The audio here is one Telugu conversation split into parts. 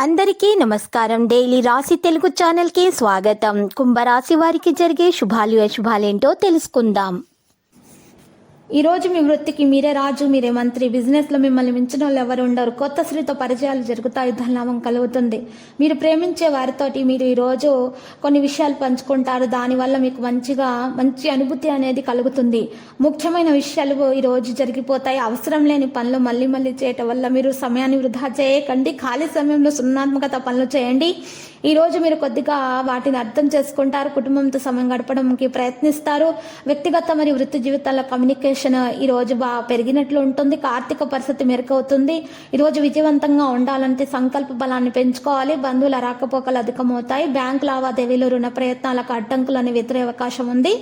అందరికీ నమస్కారం. డైలీ రాశి తెలుగు ఛానల్ కి స్వాగతం. కుంభరాశి వారికి జరిగే శుభాలు అశుభాలేంటో తెలుసుకుందాం. ఈ రోజు మీ వృత్తికి మీరే రాజు, మీరే మంత్రి. బిజినెస్ లో మిమ్మల్ని మించిన వాళ్ళు ఎవరు ఉండరు. కొత్త స్త్రీతో పరిచయాలు జరుగుతాయి, ధనలాభం కలుగుతుంది. మీరు ప్రేమించే వారితోటి మీరు ఈ రోజు కొన్ని విషయాలు పంచుకుంటారు. దానివల్ల మీకు మంచి అనుభూతి అనేది కలుగుతుంది. ముఖ్యమైన విషయాలు ఈ రోజు జరిగిపోతాయి. అవసరం లేని పనులు మళ్ళీ చేయటం వల్ల మీరు సమయాన్ని వృధా చేయకండి. ఖాళీ సమయంలో సృజనాత్మకత పనులు చేయండి. ఈ రోజు మీరు కొద్దిగా వాటిని అర్థం చేసుకుంటారు. కుటుంబంతో సమయం గడపడానికి ప్రయత్నిస్తారు. వ్యక్తిగత మరియు వృత్తి జీవితాల్లో కమ్యూనికేషన్ ఈ రోజు బాగా పెరిగినట్లు ఉంటుంది. ఆర్థిక పరిస్థితి మెరుగవుతుంది. ఈ రోజు విజయవంతంగా ఉండాలంటే సంకల్ప బలాన్ని పెంచుకోవాలి. బంధువుల రాకపోకలు అధికమవుతాయి. బ్యాంకు లావాదేవీలు, రుణ ప్రయత్నాలకు అడ్డంకులు అనే ఎదురే అవకాశం ఉంది.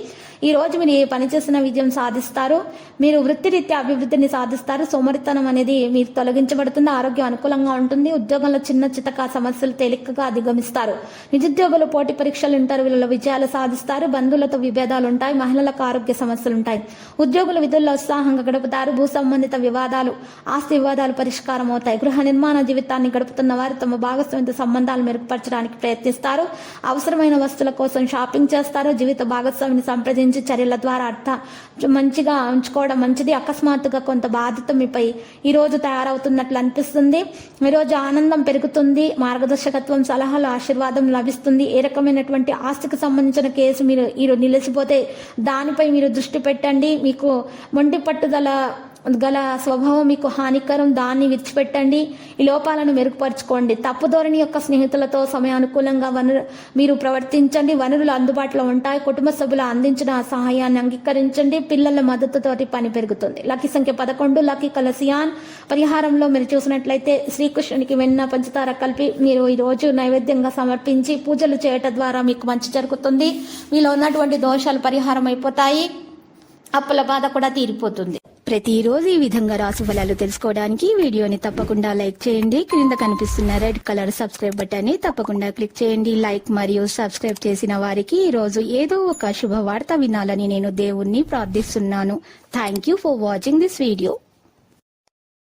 ఈ రోజు మీరు ఏ పని చేసిన విజయం సాధిస్తారు. మీరు వృత్తిరీత్యా అభివృద్ధిని సాధిస్తారు. సోమరితనం అనేది మీరు తొలగించబడుతుంది. ఆరోగ్యం అనుకూలంగా ఉంటుంది. ఉద్యోగంలో చిన్న చితక సమస్యలు తేలికగా అధిగమిస్తారు. నిరుద్యోగులు పోటీ పరీక్షలు, ఇంటర్వ్యూలలో విజయాలు సాధిస్తారు. బంధువులతో విభేదాలు ఉంటాయి. మహిళలకు ఆరోగ్య సమస్యలు ఉంటాయి. ఉద్యోగులు విధుల్లో ఉత్సాహంగా గడుపుతారు. భూ సంబంధిత వివాదాలు, ఆస్తి వివాదాలు పరిష్కారం అవుతాయి. గృహ నిర్మాణ జీవితాన్ని గడుపుతున్న వారు తమ భాగస్వామితో సంబంధాలు మెరుగుపరచడానికి ప్రయత్నిస్తారు. అవసరమైన వస్తువుల కోసం షాపింగ్ చేస్తారు. జీవిత భాగస్వామిని సంప్రదించి చర్యల ద్వారా మంచిగా ఉంచుకోవడం మంచిది. అకస్మాత్తుగా కొంత బాధ్యత మీపై ఈ రోజు తయారవుతున్నట్లు అనిపిస్తుంది. ఈ రోజు ఆనందం పెరుగుతుంది. మార్గదర్శకత్వం, సలహాలు, ఆశీర్వాదం లభిస్తుంది. ఏ రకమైనటువంటి ఆస్తికి సంబంధించిన కేసు మీరు నిలిచిపోతే దానిపై మీరు దృష్టి పెట్టండి. మీకు మొండి పట్టుదల గల స్వభావం మీకు హానికరం. దాన్ని విడిచిపెట్టండి. ఈ లోపాలను మెరుగుపరచుకోండి. తప్పుధోరణి యొక్క స్నేహితులతో సమయానుకూలంగా మీరు ప్రవర్తించండి. వనరులు అందుబాటులో ఉంటాయి. కుటుంబ సభ్యులు అందించిన సహాయాన్ని అంగీకరించండి. పిల్లల మద్దతుతోటి పని పెరుగుతుంది. లక్కీ సంఖ్య 11, లక్కీ కలసియాన్. పరిహారంలో మీరు చూసినట్లయితే శ్రీకృష్ణునికి వెన్న, పంచదార కలిపి మీరు ఈ రోజు నైవేద్యంగా సమర్పించి పూజలు చేయటం ద్వారా మీకు మంచి జరుగుతుంది. మీలో ఉన్నటువంటి దోషాలు పరిహారం అయిపోతాయి. అప్పుల బాధ కూడా తీరిపోతుంది. ప్రతిరోజు ఈ విధంగా రాశి ఫలాలు తెలుసుకోవడానికి వీడియోని తప్పకుండా లైక్ చేయండి. క్రింద కనిపిస్తున్న రెడ్ కలర్ సబ్స్క్రైబ్ బటన్ ని తప్పకుండా క్లిక్ చేయండి. లైక్ మరియు సబ్స్క్రైబ్ చేసిన వారికి ఈ రోజు ఏదో ఒక శుభవార్త వినాలని నేను దేవుణ్ణి ప్రార్థిస్తున్నాను. Thank you for watching this video.